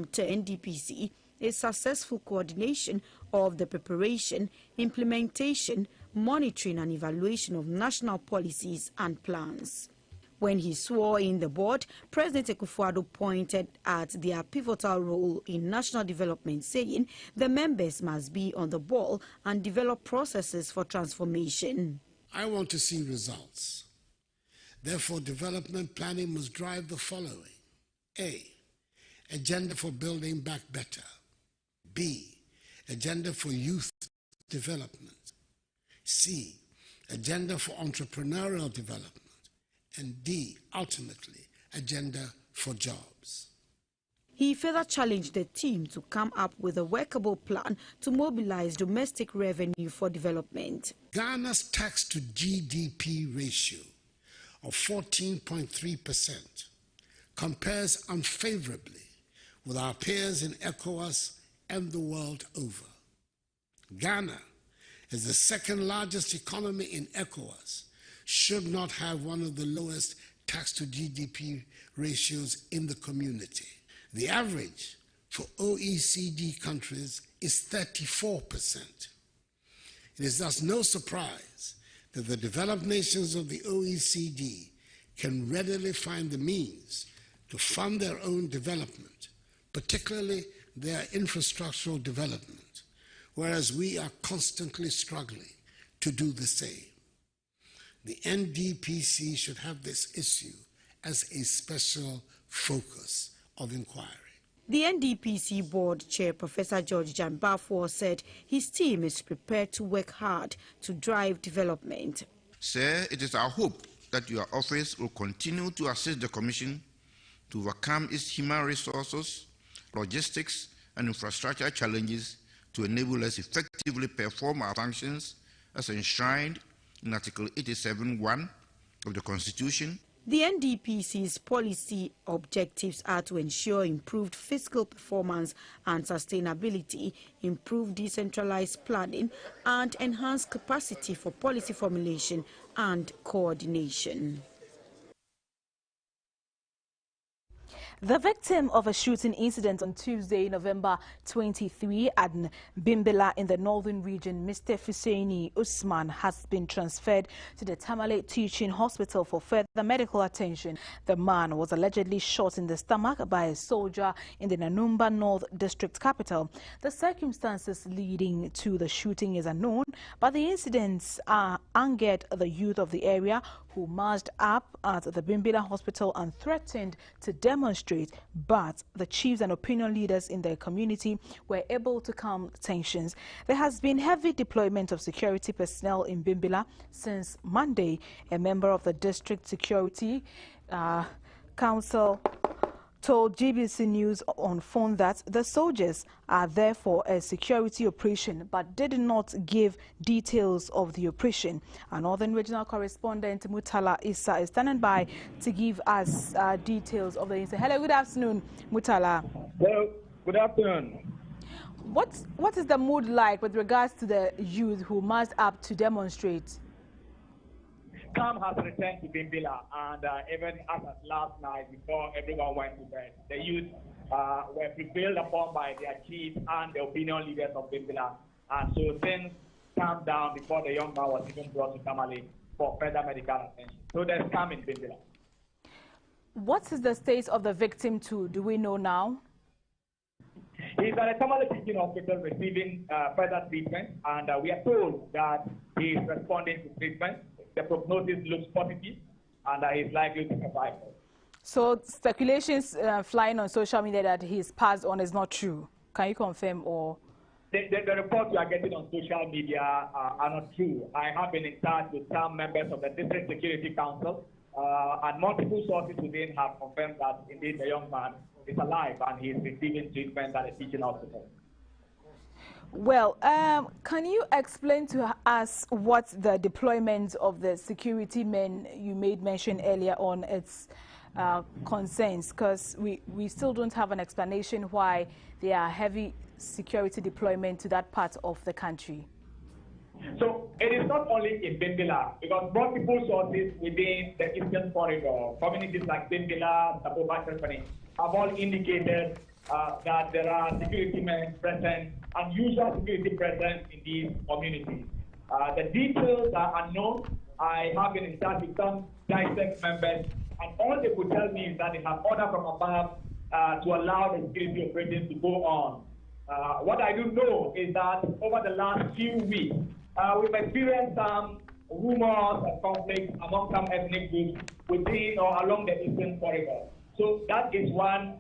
to NDPC is successful coordination of the preparation, implementation, monitoring and evaluation of national policies and plans. When he swore in the board, President Akufo-Addo pointed at their pivotal role in national development, saying the members must be on the ball and develop processes for transformation. I want to see results. Therefore, development planning must drive the following. A, agenda for building back better. B, agenda for youth development. C, agenda for entrepreneurial development. And D, ultimately, agenda for jobs. He further challenged the team to come up with a workable plan to mobilize domestic revenue for development. Ghana's tax to GDP ratio of 14.3% compares unfavorably with our peers in ECOWAS and the world over. Ghana is the second largest economy in ECOWAS, should not have one of the lowest tax to GDP ratios in the community. The average for OECD countries is 34%. It is thus no surprise that the developed nations of the OECD can readily find the means to fund their own development, particularly their infrastructural development, whereas we are constantly struggling to do the same. The NDPC should have this issue as a special focus of inquiry. The NDPC board chair, Professor George Jambafo, said his team is prepared to work hard to drive development. Sir, it is our hope that your office will continue to assist the Commission to overcome its human resources, logistics, and infrastructure challenges to enable us effectively perform our functions as enshrined in Article 87(1) of the Constitution. The NDPC's policy objectives are to ensure improved fiscal performance and sustainability, improve decentralized planning, and enhance capacity for policy formulation and coordination. The victim of a shooting incident on Tuesday, November 23 at Bimbilla in the northern region, Mr. Husseini Usman, has been transferred to the Tamale Teaching Hospital for further medical attention. The man was allegedly shot in the stomach by a soldier in the Nanumba North District capital. The circumstances leading to the shooting is unknown, but the incidents angered the youth of the area, who marched up at the Bimbilla Hospital and threatened to demonstrate, but the chiefs and opinion leaders in the community were able to calm tensions. There has been heavy deployment of security personnel in Bimbilla since Monday. A member of the District Security Council told GBC News on phone that the soldiers are there for a security operation, but did not give details of the operation. Our Northern Regional Correspondent Mutala Issa is standing by to give us details of the incident. Hello, good afternoon, Mutala. Hello, good afternoon. What is the mood like with regards to the youth who marched up to demonstrate? Calm has returned to Bimbilla, and even as of last night, before everyone went to bed, the youth were prevailed upon by their chiefs and the opinion leaders of Bimbilla. And so things calmed down before the young man was even brought to Tamale for further medical attention. So there's calm in Bimbilla. What is the state of the victim too? Do we know now? He's at the Tamale Teaching Hospital receiving further treatment, and we are told that he is responding to treatment. The prognosis looks positive, and he's likely to survive. So speculations flying on social media that he's passed on is not true. Can you confirm or? The reports you are getting on social media are not true. I have been in touch with some members of the District Security Council, and multiple sources within have confirmed that indeed the young man is alive and he is receiving treatment at a teaching hospital. Well, can you explain to us what the deployment of the security men you made mention earlier on its concerns? Because we still don't have an explanation why there are heavy security deployment to that part of the country. So it is not only in Bimbilla, because multiple sources within the Eastern Corridor, communities like Bimbilla, Taboba Company, have all indicated that there are security men present, unusual security present in these communities. The details are unknown. I have been in touch with some GCES members, and all they could tell me is that they have order from above to allow the security operations to go on. What I do know is that over the last few weeks, we've experienced some rumors and conflicts among some ethnic groups within or along the Eastern Corridor. So that is one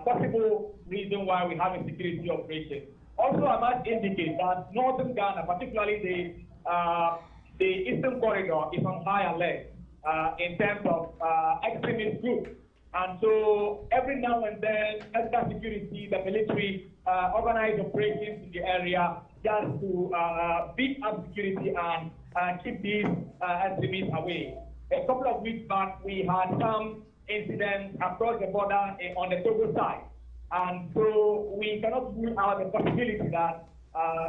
possible reason why we have a security operation. Also, I must indicate that Northern Ghana, particularly the Eastern Corridor, is on high alert in terms of extremist groups. And so every now and then, extra security, the military organize operations in the area just to beat up security and keep these extremists away. A couple of weeks back, we had some incidents across the border on the Togo side. And so we cannot rule out the possibility that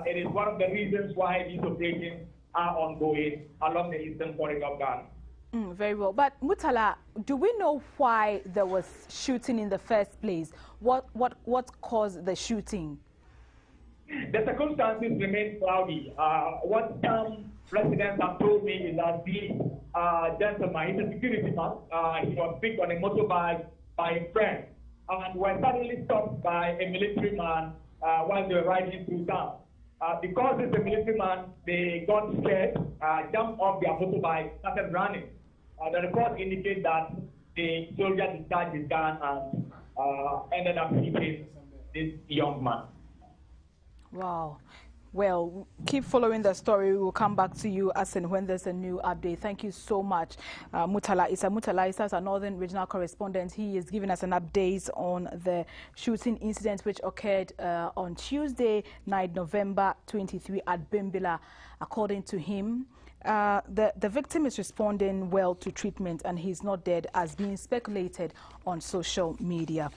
it is one of the reasons why these operations are ongoing along the Eastern Corridor of Ghana. Very well. But Mutala, do we know why there was shooting in the first place? What caused the shooting? The circumstances remain cloudy. What some residents have told me is that the gentleman, he's a security man, he was picked on a motorbike by a friend and was suddenly stopped by a military man while they were riding through town. Because it's a military man, they got scared, jumped off their motorbike, started running. The report indicates that the soldier discharged his gun and ended up hitting this young man. Wow. Well, keep following the story. We will come back to you as and when there's a new update. Thank you so much. Mutala is our Northern Regional Correspondent. He is giving us an update on the shooting incident which occurred on Tuesday night, November 23 at Bimbila. According to him, the victim is responding well to treatment and he's not dead as being speculated on social media.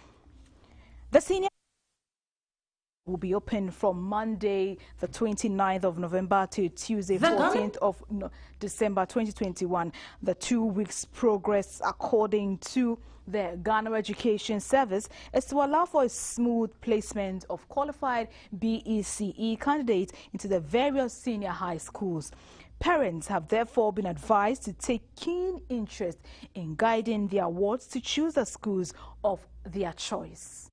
The senior will be open from Monday, the 29th of November to Tuesday, 14th of December 2021. The 2 weeks progress, according to the Ghana Education Service, is to allow for a smooth placement of qualified BECE candidates into the various senior high schools. Parents have therefore been advised to take keen interest in guiding their wards to choose the schools of their choice.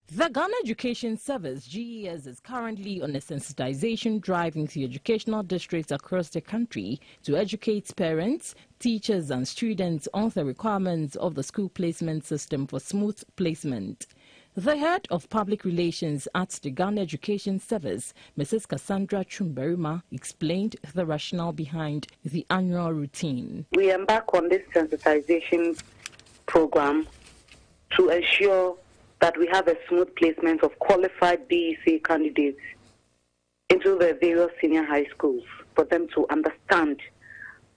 The Ghana Education Service, GCES, is currently on a sensitization drive into educational districts across the country to educate parents, teachers and students on the requirements of the school placement system for smooth placement. The head of public relations at the Ghana Education Service, Mrs. Cassandra Chumberima, explained the rationale behind the annual routine. We embark on this sensitization program to ensure that we have a smooth placement of qualified BEC candidates into the various senior high schools for them to understand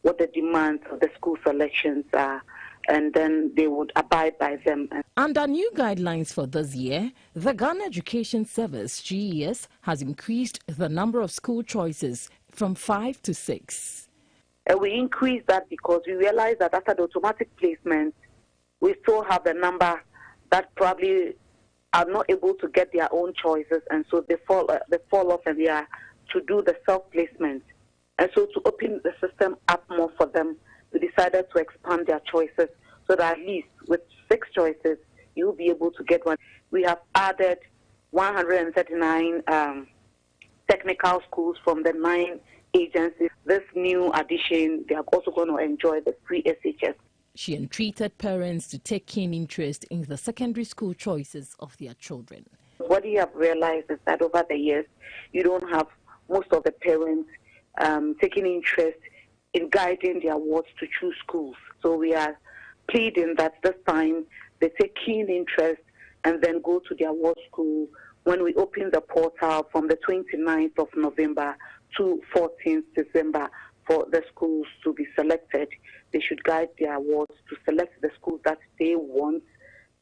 what the demands of the school selections are, and then they would abide by them. Under new guidelines for this year, the Ghana Education Service, GCES, has increased the number of school choices from 5 to 6. We increased that because we realized that after the automatic placement, we still have a number that probably are not able to get their own choices, and so they fall off and they are to do the self-placement. And so to open the system up more for them, we decided to expand their choices so that at least with 6 choices, you'll be able to get one. We have added 139 technical schools from the 9 agencies. This new addition, they are also going to enjoy the free SHS. She entreated parents to take keen interest in the secondary school choices of their children. What you have realized is that over the years, you don't have most of the parents taking interest in guiding their wards to choose schools. So we are pleading that this time they take keen interest and then go to their ward school when we open the portal from the 29th of November to 14th December for the schools to be selected. They should guide their wards to select the schools that they want,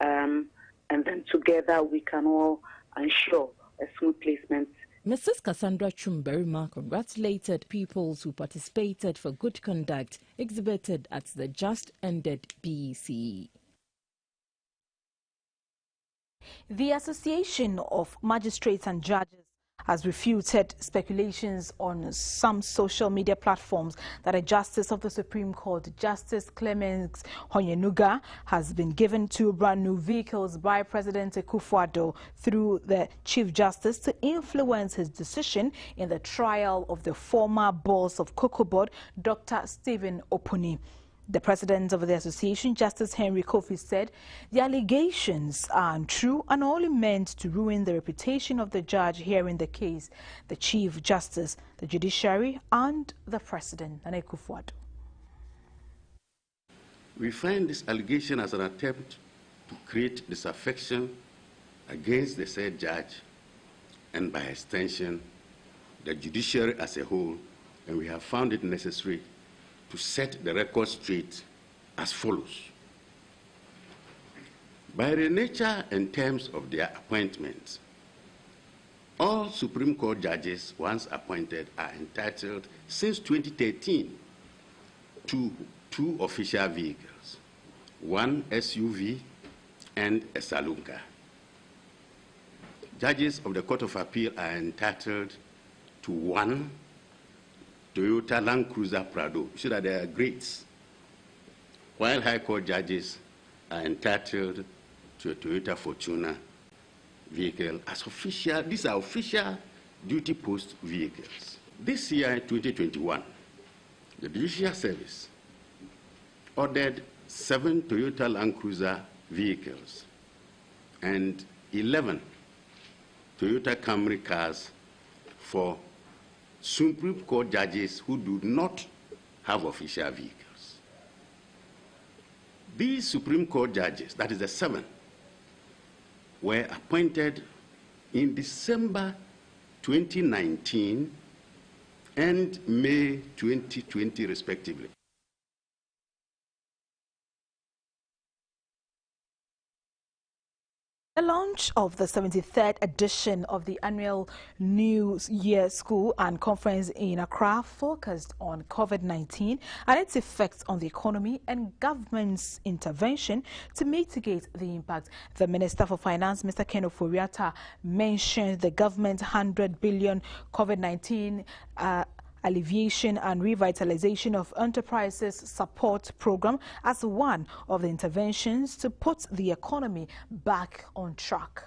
and then together we can all ensure a smooth placement. Mrs. Cassandra Chumberima congratulated pupils who participated for good conduct exhibited at the just ended BECE. The Association of Magistrates and Judges has refuted speculations on some social media platforms that a Justice of the Supreme Court, Justice Clemens Honyanuga, has been given 2 brand new vehicles by President Akufo-Addo through the Chief Justice to influence his decision in the trial of the former boss of Cocoa Board, Dr. Stephen Opuni. The president of the association, Justice Henry Kofi, said the allegations are untrue and only meant to ruin the reputation of the judge hearing the case, the Chief Justice, the judiciary, and the president, Nana Akufo-Addo. We find this allegation as an attempt to create disaffection against the said judge and, by extension, the judiciary as a whole, and we have found it necessary to set the record straight as follows. By the nature and terms of their appointments, all Supreme Court judges once appointed are entitled since 2013 to 2 official vehicles, 1 SUV and a saloon car. Judges of the Court of Appeal are entitled to 1 Toyota Land Cruiser Prado, so that they are grades, while High Court judges are entitled to a Toyota Fortuner vehicle as official. These are official duty post vehicles. This year, 2021, the Judicial Service ordered 7 Toyota Land Cruiser vehicles and 11 Toyota Camry cars for Supreme Court judges who do not have official vehicles. These Supreme Court judges, that is the 7, were appointed in December 2019 and May 2020, respectively. The launch of the 73rd edition of the annual New Year School and Conference in Accra focused on COVID-19 and its effects on the economy and government's intervention to mitigate the impact. The Minister for Finance, Mr. Ken Oforiatta, mentioned the government's 100 billion COVID-19 alleviation and revitalization of enterprises support program as one of the interventions to put the economy back on track.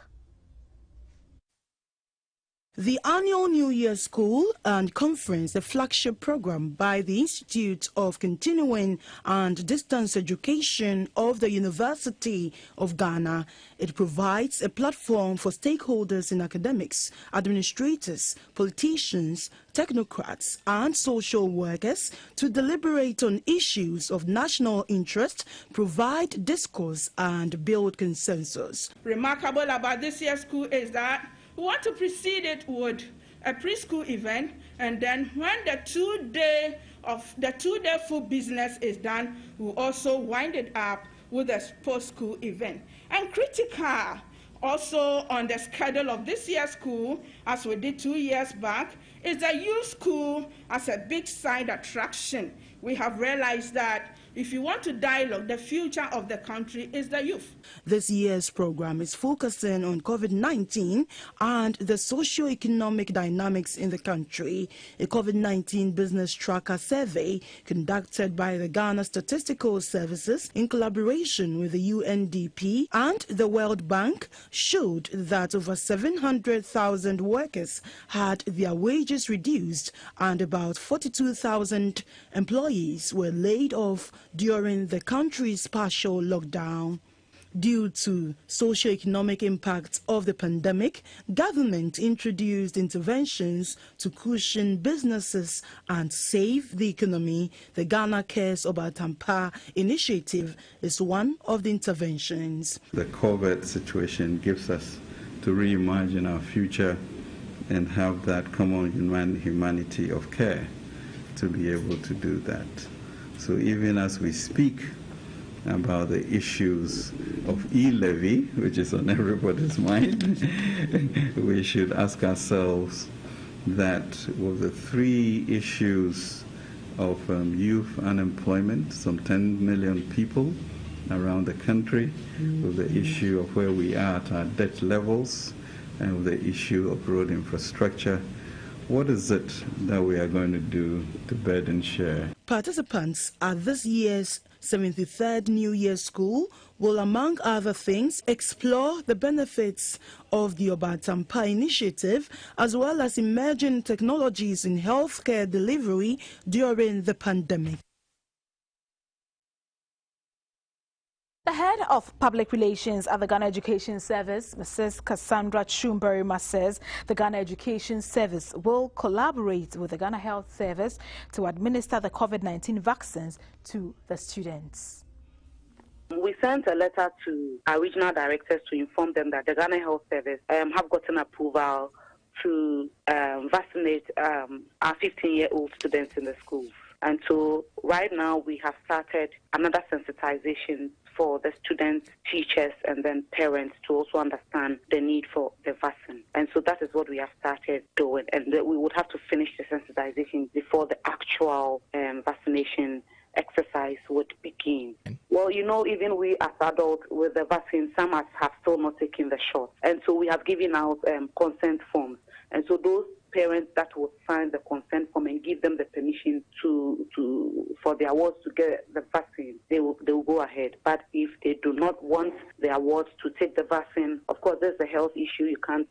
The annual New Year School and Conference, a flagship program by the Institute of Continuing and Distance Education of the University of Ghana. It provides a platform for stakeholders in academics, administrators, politicians, technocrats, and social workers to deliberate on issues of national interest, provide discourse, and build consensus. Remarkable about this year's school is that we want to precede it with a preschool event, and then when the two-day full business is done, we'll also wind it up with a post-school event. And critical also on the schedule of this year's school, as we did 2 years back, is the youth school as a big side attraction. We have realized that if you want to dialogue, the future of the country is the youth. This year's program is focusing on COVID-19 and the socio-economic dynamics in the country. A COVID-19 business tracker survey conducted by the Ghana Statistical Services in collaboration with the UNDP and the World Bank showed that over 700,000 workers had their wages reduced and about 42,000 employees were laid off during the country's partial lockdown. Due to socio-economic impacts of the pandemic, government introduced interventions to cushion businesses and save the economy. The Ghana Cares Obatampa initiative is one of the interventions. The COVID situation gives us to reimagine our future and have that common humanity of care to be able to do that. So even as we speak about the issues of e-levy, which is on everybody's mind, we should ask ourselves that with the 3 issues of youth unemployment, some 10 million people, around the country, with the issue of where we are at our debt levels, and with the issue of road infrastructure. What is it that we are going to do to burden share? Participants at this year's 73rd New Year School will, among other things, explore the benefits of the Obatampa initiative, as well as emerging technologies in healthcare delivery during the pandemic. The head of public relations at the Ghana Education Service, Mrs. Cassandra Chumbarima, says the Ghana Education Service will collaborate with the Ghana Health Service to administer the COVID-19 vaccines to the students. We sent a letter to our regional directors to inform them that the Ghana Health Service have gotten approval to vaccinate our 15-year-old students in the schools. And so right now we have started another sensitization for the students, teachers, and then parents to also understand the need for the vaccine. And so that is what we have started doing. And we would have to finish the sensitization before the actual vaccination exercise would begin. Well, you know, even we as adults with the vaccine, some have still not taken the shot. And so we have given out consent forms. And so those parents that will sign the consent form and give them the permission for their wards to get the vaccine, they will go ahead. But if they do not want their wards to take the vaccine, of course, there's a health issue. You can't,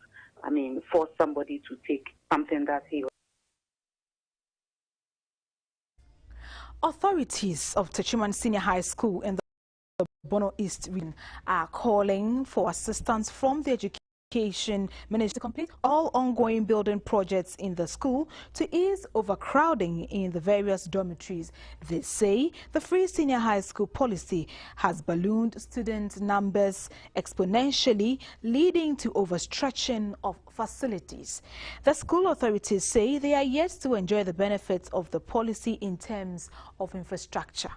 force somebody to take something that he. Authorities of Tachiman Senior High School in the Bono East region are calling for assistance from the Education Ministry to complete all ongoing building projects in the school to ease overcrowding in the various dormitories. They say the free senior high school policy has ballooned student numbers exponentially, leading to overstretching of facilities. The school authorities say they are yet to enjoy the benefits of the policy in terms of infrastructure.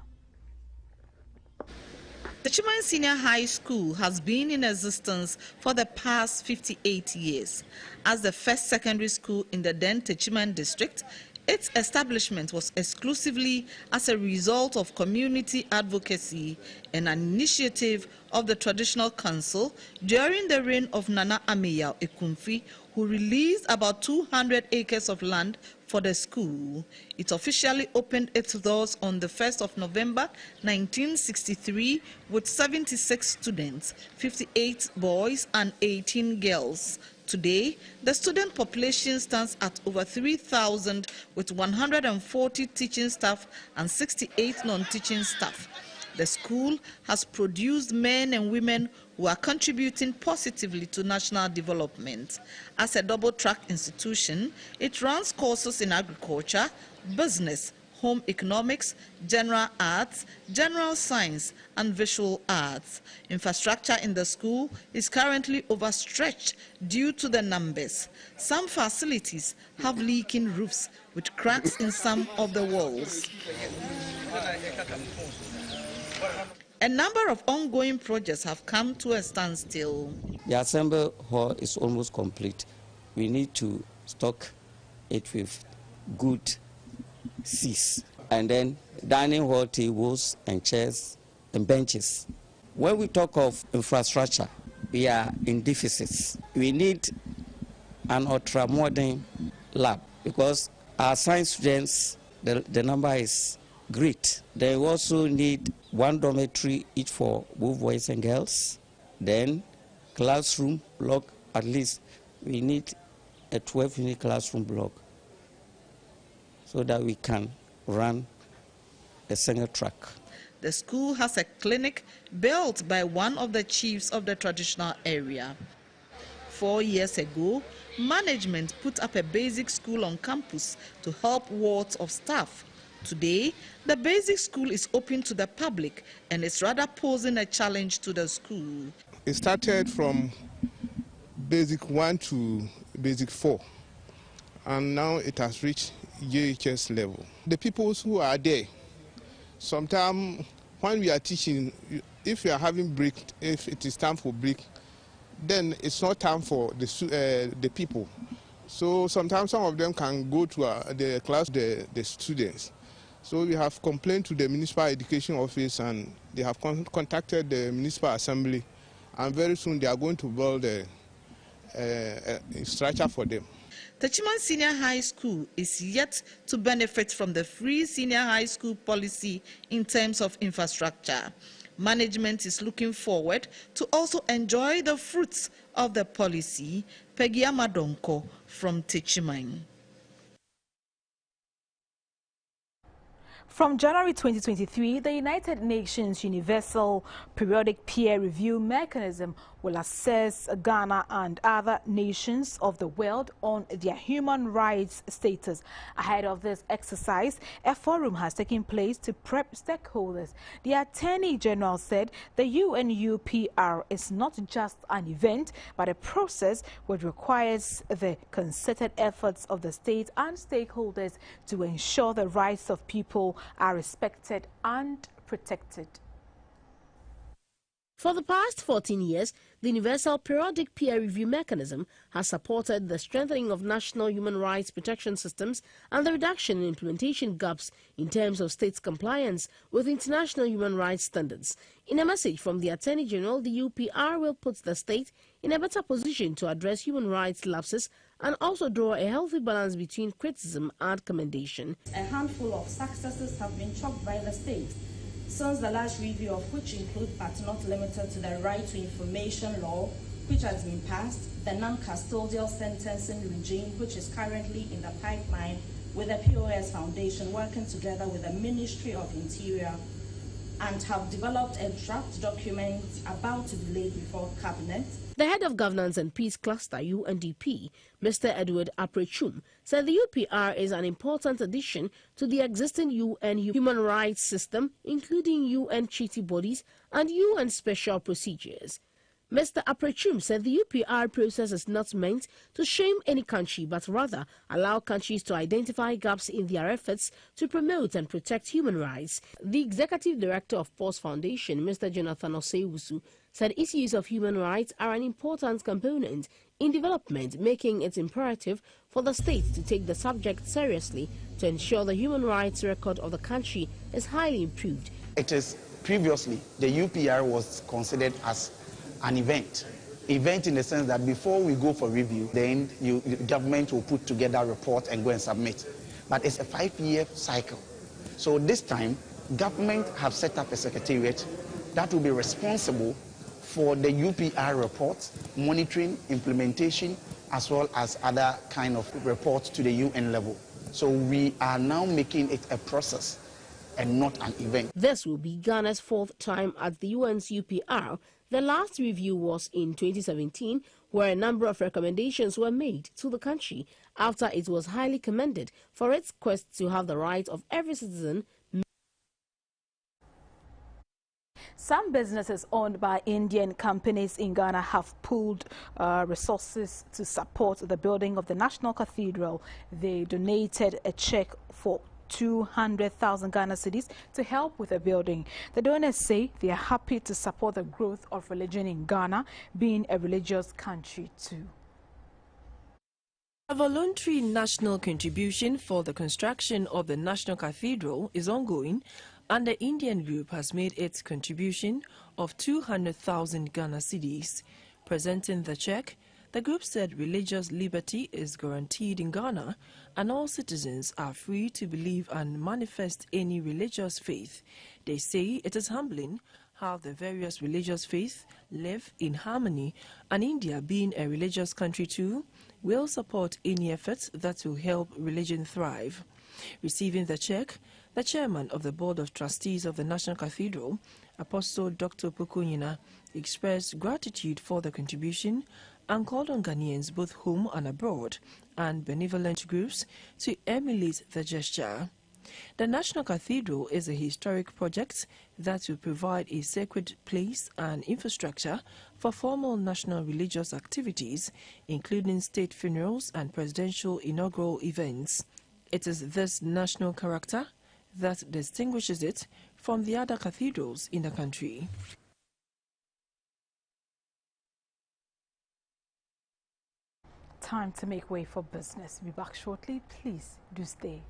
The Tachiman Senior High School has been in existence for the past 58 years. As the first secondary school in the then Tachiman district, its establishment was exclusively as a result of community advocacy and an initiative of the Traditional Council during the reign of Nana Ameya Ekumfi, who released about 200 acres of land for the school. It officially opened its doors on the 1st of November 1963 with 76 students, 58 boys and 18 girls. Today, the student population stands at over 3,000 with 140 teaching staff and 68 non-teaching staff. The school has produced men and women who are contributing positively to national development. As a double-track institution, it runs courses in agriculture, business, home economics, general arts, general science, and visual arts. Infrastructure in the school is currently overstretched due to the numbers. Some facilities have leaking roofs with cracks in some of the walls. A number of ongoing projects have come to a standstill. The assembly hall is almost complete. We need to stock it with good seats. And then dining hall tables and chairs and benches. When we talk of infrastructure, we are in deficits. We need an ultra-modern lab because our science students, the number is great. They also need one dormitory each for both boys and girls. Then classroom block, at least we need a 12-unit classroom block so that we can run a single track. The school has a clinic built by one of the chiefs of the traditional area. 4 years ago, management put up a basic school on campus to help wards of staff. Today, the basic school is open to the public and is rather posing a challenge to the school. It started from basic 1 to basic 4, and now it has reached GCES level. The people who are there, sometimes when we are teaching, if we are having break, if it is time for break, then it's not time for the people. So sometimes some of them can go to the class, the students. So we have complained to the Municipal Education Office, and they have contacted the Municipal Assembly, and very soon they are going to build a structure for them. Tachiman Senior High School is yet to benefit from the free senior high school policy in terms of infrastructure. Management is looking forward to also enjoy the fruits of the policy. Peggy Amadonko from Tachiman. From January 2023, the United Nations Universal Periodic Peer Review Mechanism will assess Ghana and other nations of the world on their human rights status. Ahead of this exercise, a forum has taken place to prep stakeholders. The Attorney General said the UNUPR is not just an event, but a process which requires the concerted efforts of the state and stakeholders to ensure the rights of people are respected and protected. For the past 14 years, the Universal Periodic Peer Review Mechanism has supported the strengthening of national human rights protection systems and the reduction in implementation gaps in terms of states' compliance with international human rights standards. In a message from the Attorney General, the UPR will put the state in a better position to address human rights lapses and also draw a healthy balance between criticism and commendation. A handful of successes have been chalked by the state since the last review, of which include but not limited to the Right to Information Law, which has been passed, the non-custodial sentencing regime, which is currently in the pipeline, with the POS Foundation working together with the Ministry of Interior, and have developed a draft document about to be laid before Cabinet. The head of Governance and Peace Cluster, UNDP, Mr. Edward Aprechum, said the UPR is an important addition to the existing UN human rights system, including UN treaty bodies and UN special procedures. Mr. Aprechum said the UPR process is not meant to shame any country, but rather allow countries to identify gaps in their efforts to promote and protect human rights. The Executive Director of POS Foundation, Mr. Jonathan Oseiwusu, said issues of human rights are an important component in development, making it imperative for the state to take the subject seriously to ensure the human rights record of the country is highly improved. It is previously the UPR was considered as an event in the sense that before we go for review, then the government will put together a report and go and submit. But it's a 5-year cycle. So this time, government have set up a secretariat that will be responsible for the UPR reports, monitoring, implementation, as well as other kind of reports to the UN level. So we are now making it a process and not an event. This will be Ghana's 4th time at the UN's UPR. The last review was in 2017, where a number of recommendations were made to the country after it was highly commended for its quest to have the right of every citizen. Some businesses owned by Indian companies in Ghana have pooled resources to support the building of the National Cathedral. They donated a check for 200,000 Ghana cedis to help with the building. The donors say they are happy to support the growth of religion in Ghana, being a religious country too. A voluntary national contribution for the construction of the National Cathedral is ongoing, and the Indian group has made its contribution of 200,000 Ghana cedis. Presenting the check, the group said religious liberty is guaranteed in Ghana and all citizens are free to believe and manifest any religious faith. They say it is humbling how the various religious faiths live in harmony, and India, being a religious country too, will support any efforts that will help religion thrive. Receiving the check, the chairman of the Board of Trustees of the National Cathedral, Apostle Dr. Pukunyina, expressed gratitude for the contribution and called on Ghanaians both home and abroad and benevolent groups to emulate the gesture. The National Cathedral is a historic project that will provide a sacred place and infrastructure for formal national religious activities, including state funerals and presidential inaugural events. It is this national character that distinguishes it from the other cathedrals in the country. Time to make way for business. We'll be back shortly. Please do stay.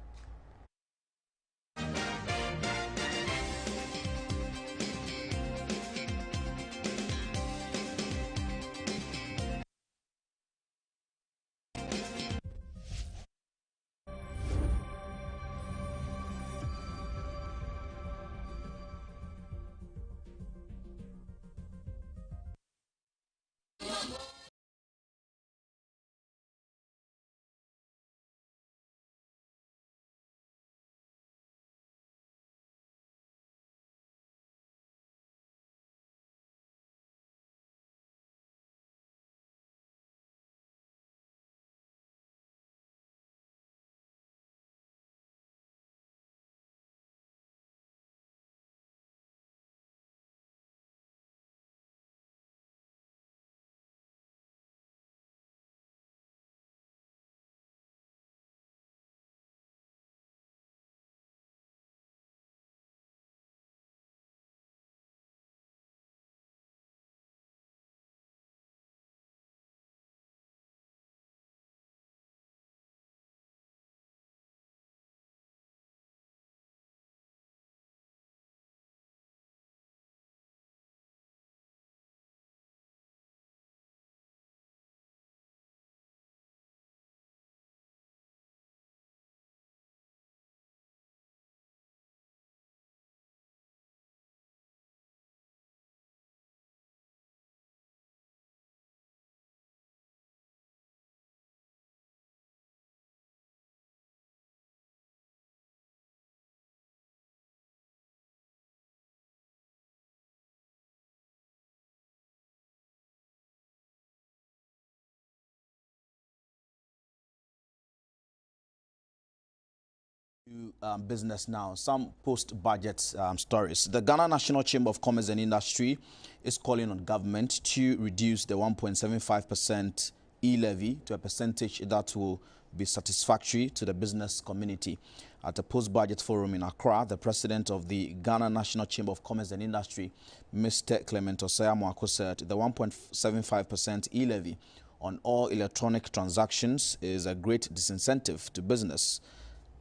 Business now, some post-budget stories. The Ghana National Chamber of Commerce and Industry is calling on government to reduce the 1.75% e-levy to a percentage that will be satisfactory to the business community. At a post-budget forum in Accra, the president of the Ghana National Chamber of Commerce and Industry, Mr. Clement Osei-Amoako, said the 1.75% e-levy on all electronic transactions is a great disincentive to business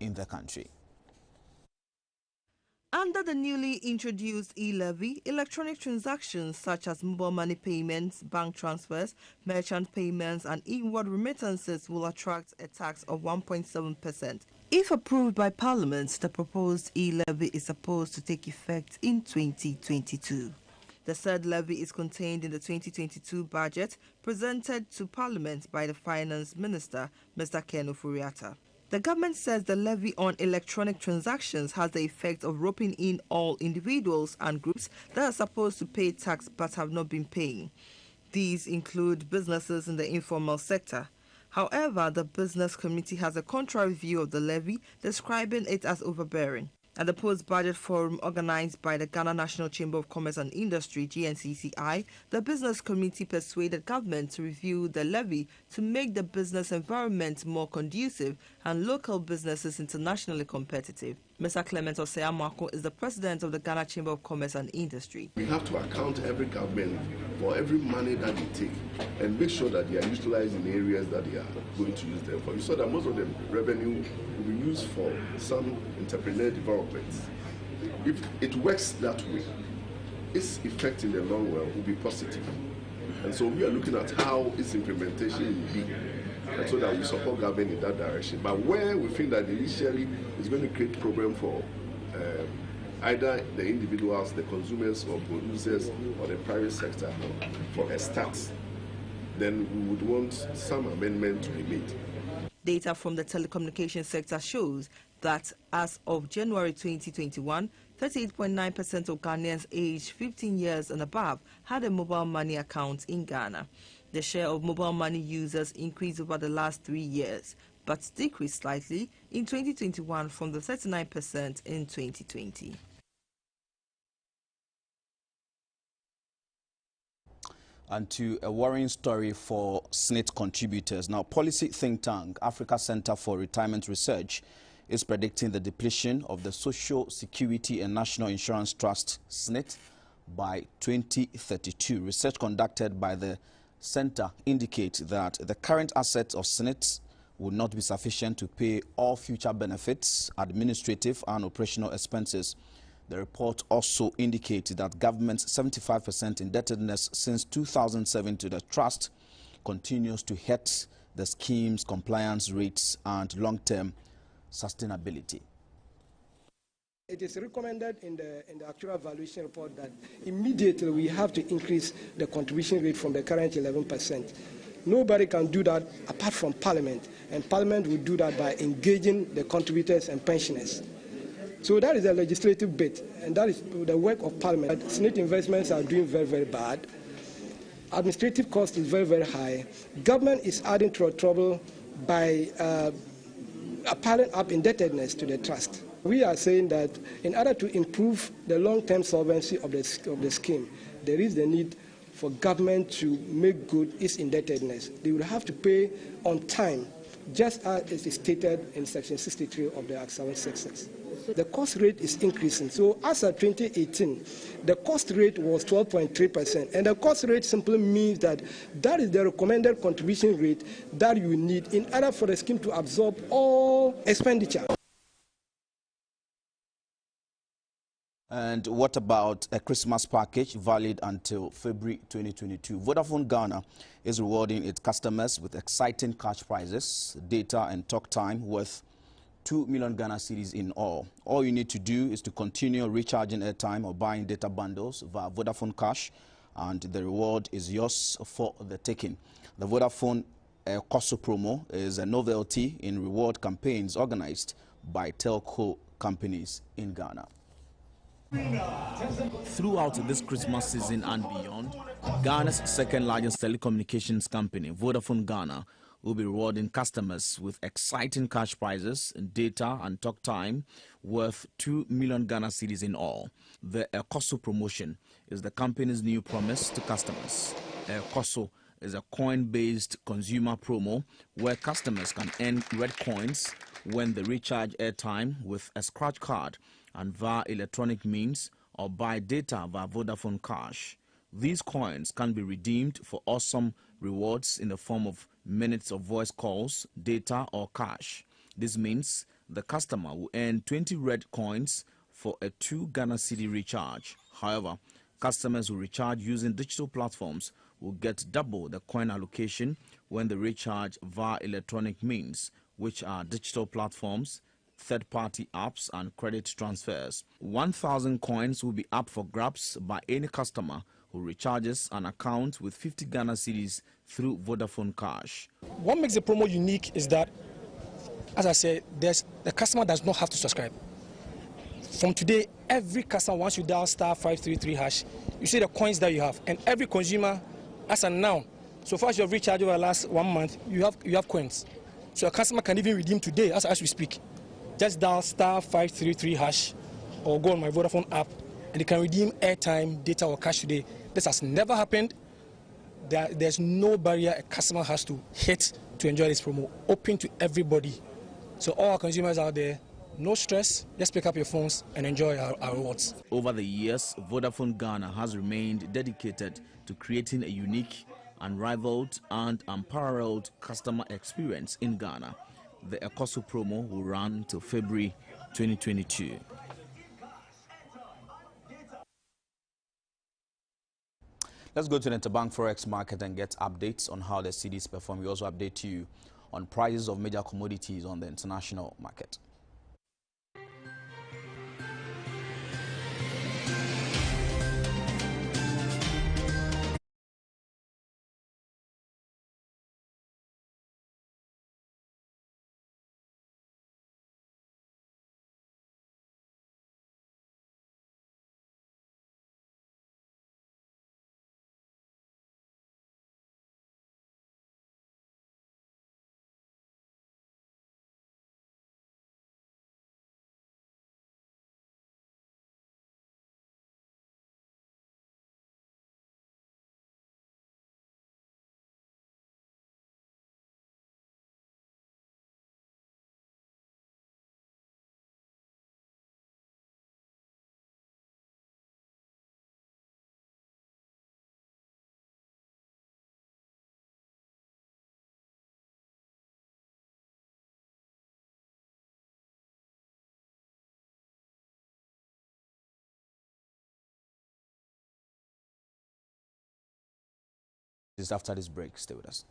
in the country. Under the newly introduced e-levy, electronic transactions such as mobile money payments, bank transfers, merchant payments and inward remittances will attract a tax of 1.7%. If approved by Parliament, the proposed e-levy is supposed to take effect in 2022. The said levy is contained in the 2022 budget presented to Parliament by the Finance Minister, Mr. Ken Ofori-Atta. The government says the levy on electronic transactions has the effect of roping in all individuals and groups that are supposed to pay tax but have not been paying. These include businesses in the informal sector. However, the business community has a contrary view of the levy, describing it as overbearing. At the post-budget forum organized by the Ghana National Chamber of Commerce and Industry, GCES, the business community persuaded government to review the levy to make the business environment more conducive and local businesses internationally competitive. Mr. Clement Osei-Amoako is the president of the Ghana Chamber of Commerce and Industry. We have to account every government for every money that they take and make sure that they are utilized in areas that they are going to use them for. You saw that most of the revenue will be used for some entrepreneurial developments. If it works that way, its effect in the long run will be positive. And so we are looking at how its implementation will be, and so that we support government in that direction. But where we think that initially it's going to create problem for either the individuals, the consumers or producers or the private sector for a start, then we would want some amendment to be made. Data from the telecommunications sector shows that as of January 2021, 38.9% of Ghanaians aged 15 years and above had a mobile money account in Ghana. The share of mobile money users increased over the last 3 years, but decreased slightly in 2021 from the 39% in 2020. And to a worrying story for SNIT contributors. Now, policy think tank Africa Center for Retirement Research is predicting the depletion of the Social Security and National Insurance Trust, SNIT, by 2032. Research conducted by the center indicates that the current assets of SNIT would not be sufficient to pay all future benefits, administrative and operational expenses. The report also indicates that government's 75% indebtedness since 2007 to the trust continues to hurt the scheme's compliance rates and long-term sustainability. It is recommended in the actual valuation report that immediately we have to increase the contribution rate from the current 11%. Nobody can do that apart from Parliament, and Parliament will do that by engaging the contributors and pensioners. So that is a legislative bit, and that is the work of Parliament. SNIT investments are doing very, very bad. Administrative cost is very, very high. Government is adding to trouble by piling up indebtedness to the trust. We are saying that in order to improve the long-term solvency of the scheme, there is the need for government to make good its indebtedness. They will have to pay on time, just as it is stated in Section 63 of the Act 766. The cost rate is increasing. So as of 2018, the cost rate was 12.3%. And the cost rate simply means that that is the recommended contribution rate that you need in order for the scheme to absorb all expenditure. And what about a Christmas package valid until February 2022? Vodafone Ghana is rewarding its customers with exciting cash prizes, data and talk time worth 2 million Ghana cedis in all. All you need to do is to continue recharging airtime or buying data bundles via Vodafone Cash, and the reward is yours for the taking. The Vodafone COSO promo is a novelty in reward campaigns organized by telco companies in Ghana. Throughout this Christmas season and beyond, Ghana's second largest telecommunications company, Vodafone Ghana, will be rewarding customers with exciting cash prizes, data and talk time worth 2 million Ghana cedis in all. The COSO promotion is the company's new promise to customers. COSO is a coin-based consumer promo where customers can earn red coins when they recharge airtime with a scratch card and via electronic means or buy data via Vodafone Cash. These coins can be redeemed for awesome rewards in the form of minutes of voice calls, data or cash. This means the customer will earn 20 red coins for a 2 Ghana cedi recharge. However, customers who recharge using digital platforms will get double the coin allocation when they recharge via electronic means, which are digital platforms, third-party apps and credit transfers. 1,000 coins will be up for grabs by any customer who recharges an account with 50 Ghana cedis through Vodafone Cash. What makes the promo unique is that, as I said, the customer does not have to subscribe. From today, every customer, once you dial *533#, you see the coins that you have, and every consumer, as of now, so far as you have recharged over the last 1 month, you have coins. So a customer can even redeem today, as we speak. Just dial *533# or go on my Vodafone app, and you can redeem airtime, data, or cash today. This has never happened. There's no barrier a customer has to hit to enjoy this promo. Open to everybody. So all our consumers out there, no stress, just pick up your phones and enjoy our rewards. Over the years, Vodafone Ghana has remained dedicated to creating a unique, unrivaled and unparalleled customer experience in Ghana. The COSO promo will run till February 2022. Let's go to the Interbank Forex market and get updates on how the cedis perform. We also update you on prices of major commodities on the international market. After this break, stay with us.